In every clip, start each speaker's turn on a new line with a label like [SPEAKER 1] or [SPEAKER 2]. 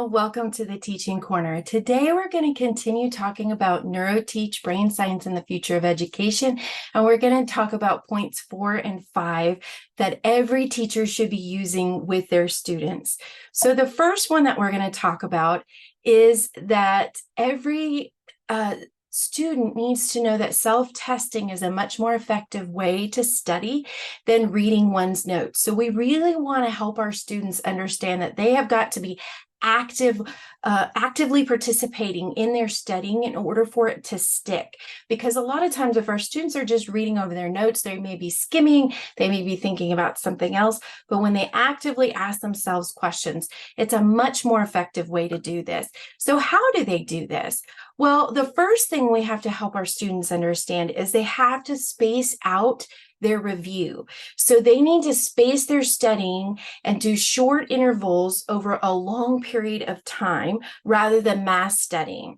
[SPEAKER 1] all, welcome to the Teaching Corner. Today we're going to continue talking about NeuroTeach, brain science and the future of education, and we're going to talk about points 4 and 5 that every teacher should be using with their students. So the first one that we're going to talk about is that every student needs to know that self-testing is a much more effective way to study than reading one's notes. So we really want to help our students understand that they have got to be actively participating in their studying in order for it to stick. Because a lot of times if our students are just reading over their notes, they may be skimming, they may be thinking about something else, but when they actively ask themselves questions, it's a much more effective way to do this. So how do they do this? Well, the first thing we have to help our students understand is they have to space out their review. So they need to space their studying and do short intervals over a long period of time rather than mass studying.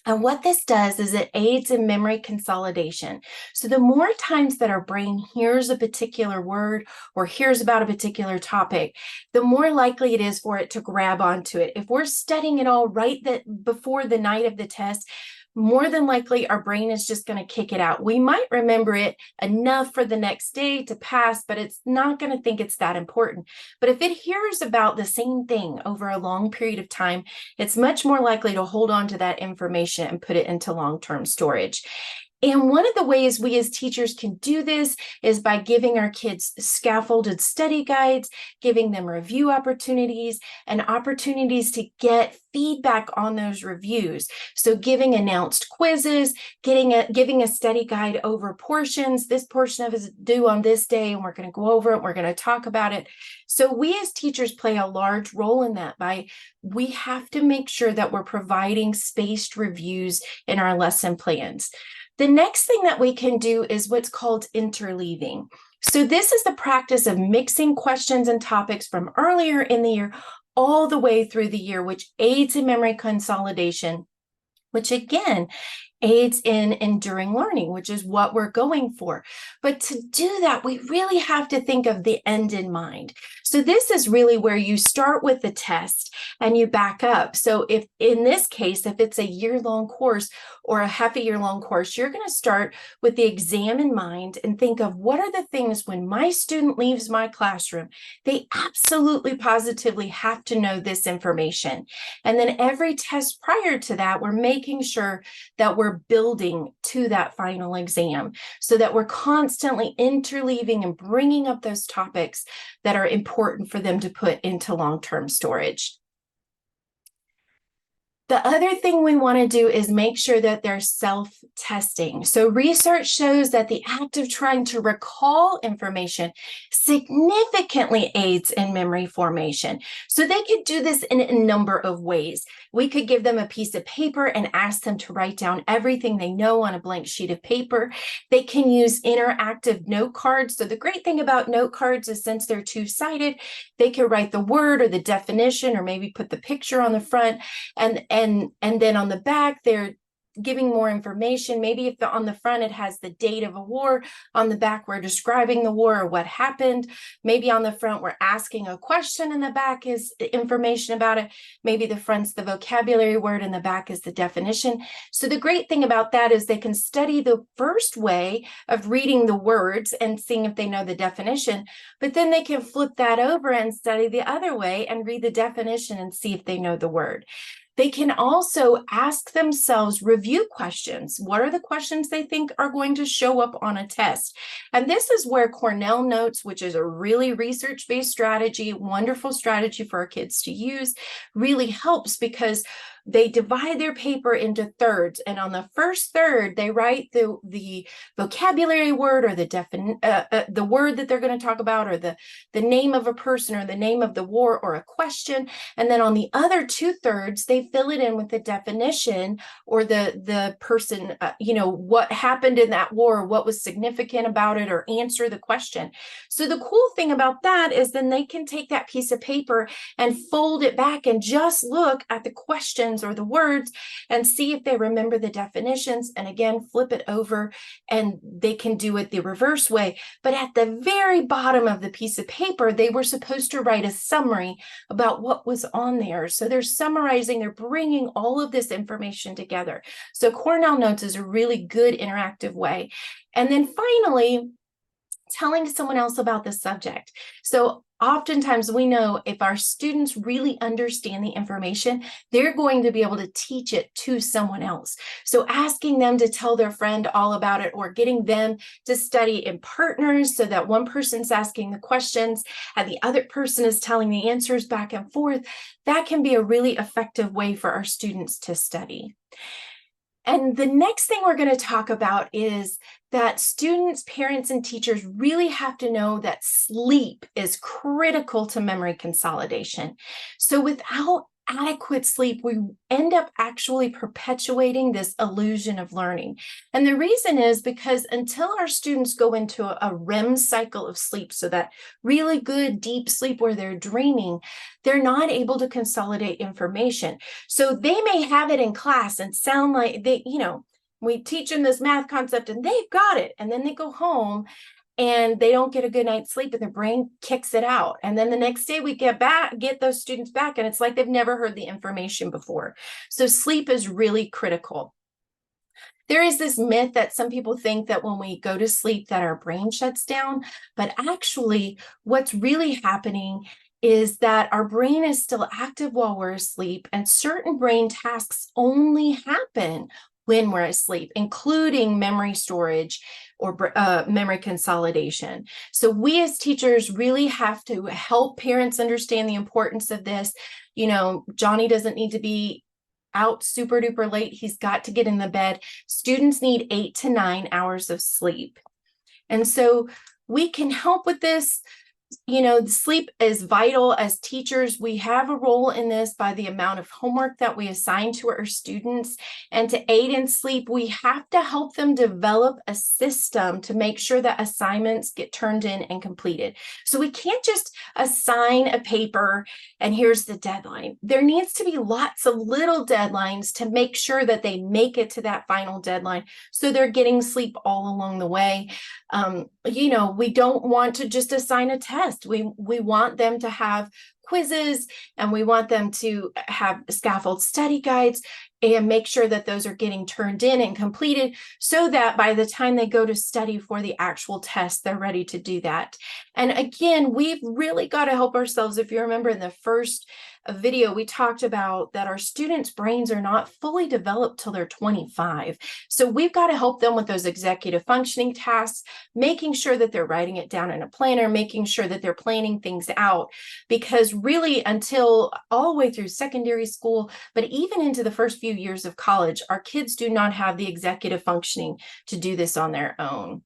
[SPEAKER 1] And what this does is it aids in memory consolidation. So the more times that our brain hears a particular word or hears about a particular topic, the more likely it is for it to grab onto it. If we're studying it all right before the night of the test, more than likely our brain is just going to kick it out. We might remember it enough for the next day to pass, but it's not going to think it's that important. But if it hears about the same thing over a long period of time, it's much more likely to hold on to that information and put it into long-term storage. And one of the ways we as teachers can do this is by giving our kids scaffolded study guides, giving them review opportunities, and opportunities to get feedback on those reviews. So giving announced quizzes, giving a study guide over portions. This portion of it is due on this day, and we're going to go over it. We're going to talk about it. So we as teachers play a large role in that we have to make sure that we're providing spaced reviews in our lesson plans. The next thing that we can do is what's called interleaving. So this is the practice of mixing questions and topics from earlier in the year all the way through the year, which aids in memory consolidation, which again aids in enduring learning, which is what we're going for. But to do that, we really have to think of the end in mind. So this is really where you start with the test and you back up. So if in this case, if it's a year-long course or a half a year-long course, you're going to start with the exam in mind and think of what are the things when my student leaves my classroom, they absolutely positively have to know this information. And then every test prior to that, we're making sure that we're building to that final exam so that we're constantly interleaving and bringing up those topics that are important for them to put into long-term storage. The other thing we want to do is make sure that they're self-testing. So research shows that the act of trying to recall information significantly aids in memory formation. So they could do this in a number of ways. We could give them a piece of paper and ask them to write down everything they know on a blank sheet of paper. They can use interactive note cards. So the great thing about note cards is since they're two-sided, they can write the word or the definition or maybe put the picture on the front and then on the back, they're giving more information. Maybe if on the front it has the date of a war, on the back we're describing the war or what happened. Maybe on the front we're asking a question and the back is information about it. Maybe the front's the vocabulary word and the back is the definition. So the great thing about that is they can study the first way of reading the words and seeing if they know the definition, but then they can flip that over and study the other way and read the definition and see if they know the word. They can also ask themselves review questions. What are the questions they think are going to show up on a test? And this is where Cornell Notes, which is a really research-based strategy, wonderful strategy for our kids to use, really helps because they divide their paper into thirds. And on the first third, they write the vocabulary word or the word that they're going to talk about or the name of a person or the name of the war or a question. And then on the other 2/3, they fill it in with the definition or the person, what happened in that war, what was significant about it, or answer the question. So the cool thing about that is then they can take that piece of paper and fold it back and just look at the questions definitions or the words and see if they remember the definitions. And again, flip it over and they can do it the reverse way. But at the very bottom of the piece of paper, they were supposed to write a summary about what was on there. So they're summarizing, they're bringing all of this information together. So Cornell Notes is a really good interactive way. And then finally, telling someone else about the subject. So oftentimes we know if our students really understand the information, they're going to be able to teach it to someone else. So asking them to tell their friend all about it, or getting them to study in partners so that one person's asking the questions and the other person is telling the answers back and forth, that can be a really effective way for our students to study. And the next thing we're going to talk about is that students, parents, and teachers really have to know that sleep is critical to memory consolidation. So without adequate sleep, we end up actually perpetuating this illusion of learning. And the reason is because until our students go into a REM cycle of sleep, so that really good deep sleep where they're dreaming, they're not able to consolidate information. So they may have it in class and sound like they, we teach them this math concept and they've got it. And then they go home and they don't get a good night's sleep and their brain kicks it out. And then the next day we get those students back and it's like they've never heard the information before. So sleep is really critical. There is this myth that some people think that when we go to sleep that our brain shuts down, but actually what's really happening is that our brain is still active while we're asleep, and certain brain tasks only happen when we're asleep, including memory storage or memory consolidation. So we as teachers really have to help parents understand the importance of this. Johnny doesn't need to be out super duper late. He's got to get in the bed. Students need 8 to 9 hours of sleep. And so we can help with this. Sleep is vital. As teachers, we have a role in this by the amount of homework that we assign to our students. And to aid in sleep, we have to help them develop a system to make sure that assignments get turned in and completed. So we can't just assign a paper and here's the deadline. There needs to be lots of little deadlines to make sure that they make it to that final deadline. So they're getting sleep all along the way. We don't want to just assign a test. We want them to have quizzes and we want them to have scaffold study guides and make sure that those are getting turned in and completed so that by the time they go to study for the actual test, they're ready to do that. And again, we've really got to help ourselves. If you remember in the first video, we talked about that our students' brains are not fully developed till they're 25. So we've got to help them with those executive functioning tasks, making sure that they're writing it down in a planner, making sure that they're planning things out, because really until all the way through secondary school, but even into the first few years of college, our kids do not have the executive functioning to do this on their own.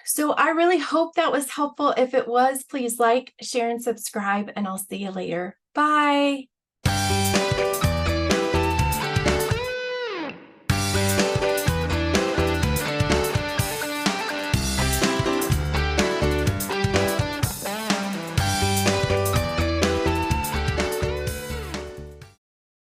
[SPEAKER 1] So I really hope that was helpful. If it was, please like, share, and subscribe, and I'll see you later. Bye.